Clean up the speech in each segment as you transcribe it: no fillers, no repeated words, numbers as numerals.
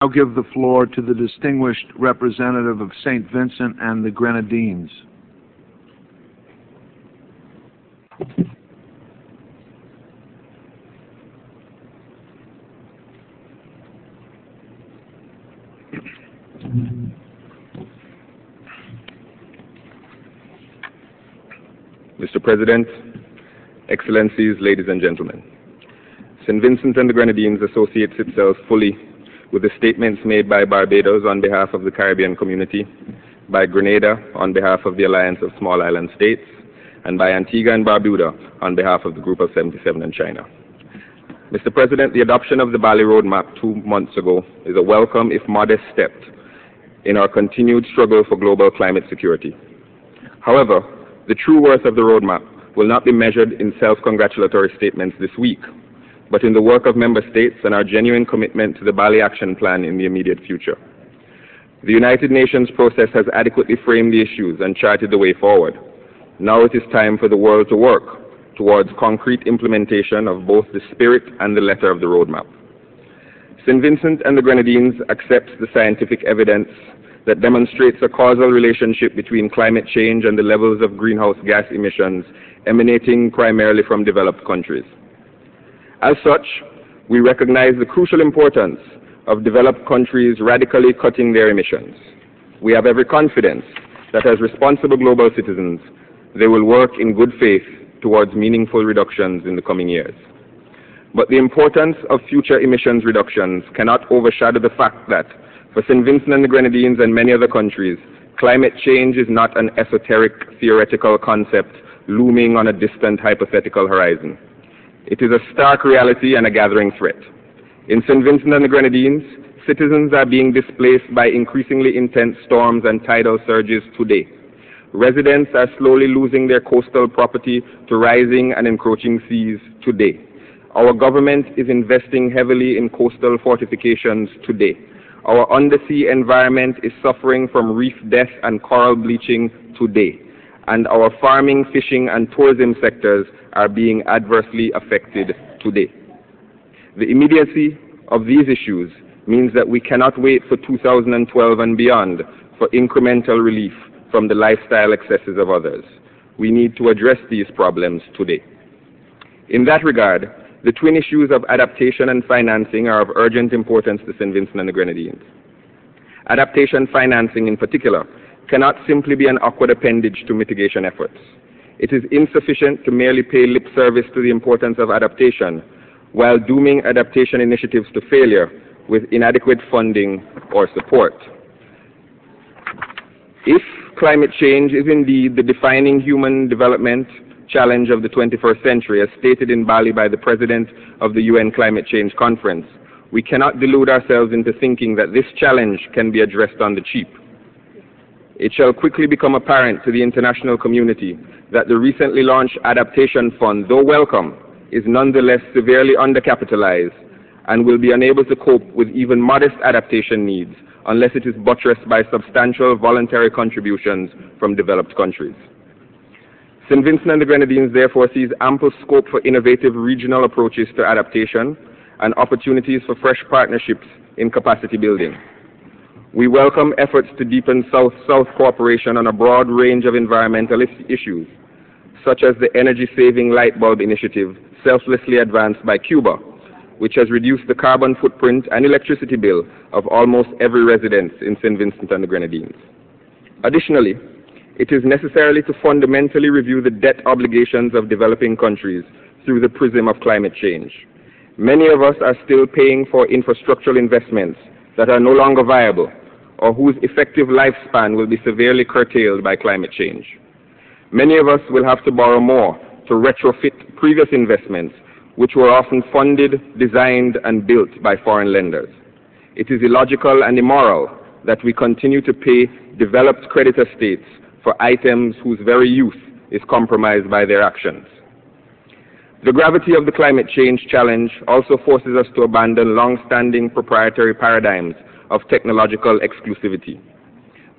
I'll give the floor to the distinguished representative of St. Vincent and the Grenadines. Mr. President, Excellencies, ladies and gentlemen, St. Vincent and the Grenadines associates itself fully with the statements made by Barbados on behalf of the Caribbean community, by Grenada on behalf of the Alliance of Small Island States, and by Antigua and Barbuda on behalf of the Group of 77 and China. Mr. President, the adoption of the Bali Roadmap 2 months ago is a welcome, if modest, step in our continued struggle for global climate security. However, the true worth of the roadmap will not be measured in self-congratulatory statements this week, but in the work of member states and our genuine commitment to the Bali Action Plan in the immediate future. The United Nations process has adequately framed the issues and charted the way forward. Now it is time for the world to work towards concrete implementation of both the spirit and the letter of the roadmap. St. Vincent and the Grenadines accepts the scientific evidence that demonstrates a causal relationship between climate change and the levels of greenhouse gas emissions emanating primarily from developed countries. As such, we recognize the crucial importance of developed countries radically cutting their emissions. We have every confidence that as responsible global citizens, they will work in good faith towards meaningful reductions in the coming years. But the importance of future emissions reductions cannot overshadow the fact that for St. Vincent and the Grenadines and many other countries, climate change is not an esoteric theoretical concept looming on a distant hypothetical horizon. It is a stark reality and a gathering threat. In St. Vincent and the Grenadines, citizens are being displaced by increasingly intense storms and tidal surges today. Residents are slowly losing their coastal property to rising and encroaching seas today. Our government is investing heavily in coastal fortifications today. Our undersea environment is suffering from reef death and coral bleaching today. And our farming, fishing, and tourism sectors are being adversely affected today. The immediacy of these issues means that we cannot wait for 2012 and beyond for incremental relief from the lifestyle excesses of others. We need to address these problems today. In that regard, the twin issues of adaptation and financing are of urgent importance to St. Vincent and the Grenadines. Adaptation financing in particular cannot simply be an awkward appendage to mitigation efforts. It is insufficient to merely pay lip service to the importance of adaptation while dooming adaptation initiatives to failure with inadequate funding or support. If climate change is indeed the defining human development challenge of the 21st century, as stated in Bali by the President of the UN Climate Change Conference, we cannot delude ourselves into thinking that this challenge can be addressed on the cheap. It shall quickly become apparent to the international community that the recently launched Adaptation Fund, though welcome, is nonetheless severely undercapitalized and will be unable to cope with even modest adaptation needs unless it is buttressed by substantial voluntary contributions from developed countries. St. Vincent and the Grenadines therefore sees ample scope for innovative regional approaches to adaptation and opportunities for fresh partnerships in capacity building. We welcome efforts to deepen South-South cooperation on a broad range of environmental issues, such as the energy-saving light bulb initiative selflessly advanced by Cuba, which has reduced the carbon footprint and electricity bill of almost every resident in St. Vincent and the Grenadines. Additionally, it is necessary to fundamentally review the debt obligations of developing countries through the prism of climate change. Many of us are still paying for infrastructural investments that are no longer viable or whose effective lifespan will be severely curtailed by climate change. Many of us will have to borrow more to retrofit previous investments which were often funded, designed, and built by foreign lenders. It is illogical and immoral that we continue to pay developed creditor states for items whose very youth is compromised by their actions. The gravity of the climate change challenge also forces us to abandon long-standing proprietary paradigms of technological exclusivity.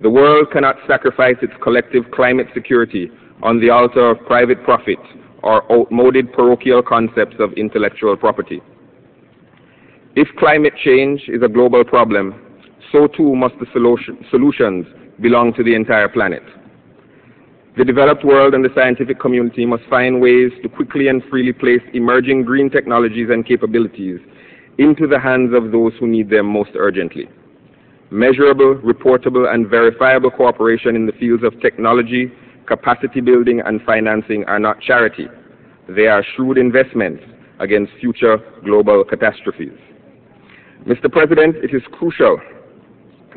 The world cannot sacrifice its collective climate security on the altar of private profit or outmoded parochial concepts of intellectual property. If climate change is a global problem, so too must the solutions belong to the entire planet. The developed world and the scientific community must find ways to quickly and freely place emerging green technologies and capabilities into the hands of those who need them most urgently. Measurable, reportable, and verifiable cooperation in the fields of technology, capacity building, and financing are not charity. They are shrewd investments against future global catastrophes. Mr. President, it is crucial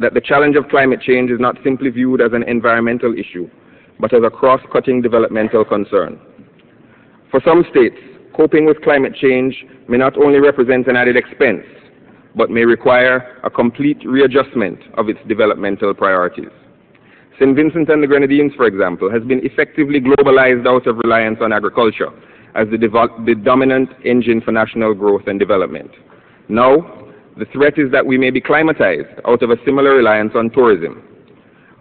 that the challenge of climate change is not simply viewed as an environmental issue, but as a cross-cutting developmental concern. For some states, coping with climate change may not only represent an added expense, but may require a complete readjustment of its developmental priorities. St. Vincent and the Grenadines, for example, has been effectively globalized out of reliance on agriculture as the dominant engine for national growth and development. Now, the threat is that we may be climatized out of a similar reliance on tourism.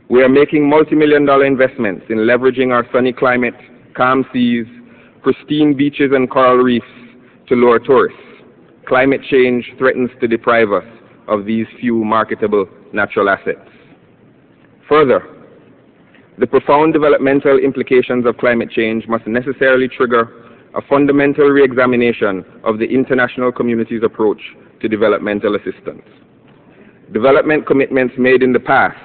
We are making multi-million-dollar investments in leveraging our sunny climate, calm seas, pristine beaches and coral reefs to lure tourists. Climate change threatens to deprive us of these few marketable natural assets. Further, the profound developmental implications of climate change must necessarily trigger a fundamental re-examination of the international community's approach to developmental assistance. Development commitments made in the past,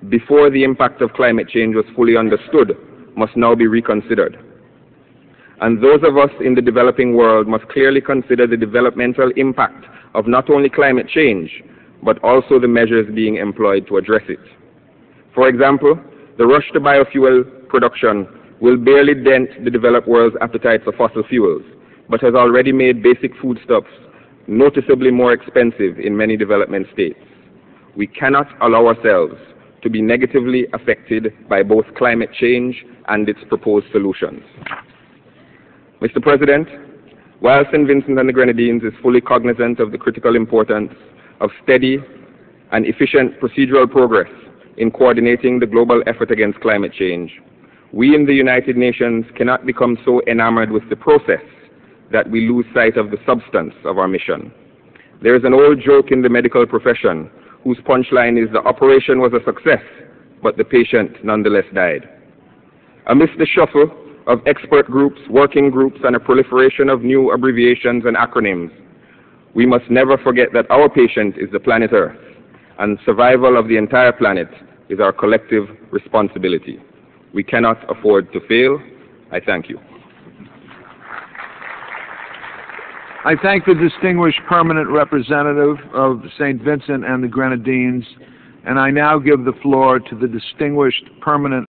before the impact of climate change was fully understood, must now be reconsidered. And those of us in the developing world must clearly consider the developmental impact of not only climate change, but also the measures being employed to address it. For example, the rush to biofuel production will barely dent the developed world's appetite for fossil fuels, but has already made basic foodstuffs noticeably more expensive in many development states. We cannot allow ourselves to be negatively affected by both climate change and its proposed solutions. Mr. President, while St. Vincent and the Grenadines is fully cognizant of the critical importance of steady and efficient procedural progress in coordinating the global effort against climate change, we in the United Nations cannot become so enamored with the process that we lose sight of the substance of our mission. There is an old joke in the medical profession whose punchline is the operation was a success, but the patient nonetheless died. Amidst the shuffle of expert groups, working groups, and a proliferation of new abbreviations and acronyms, we must never forget that our patient is the planet Earth, and survival of the entire planet is our collective responsibility. We cannot afford to fail. I thank you. I thank the distinguished permanent representative of St. Vincent and the Grenadines, and I now give the floor to the distinguished permanent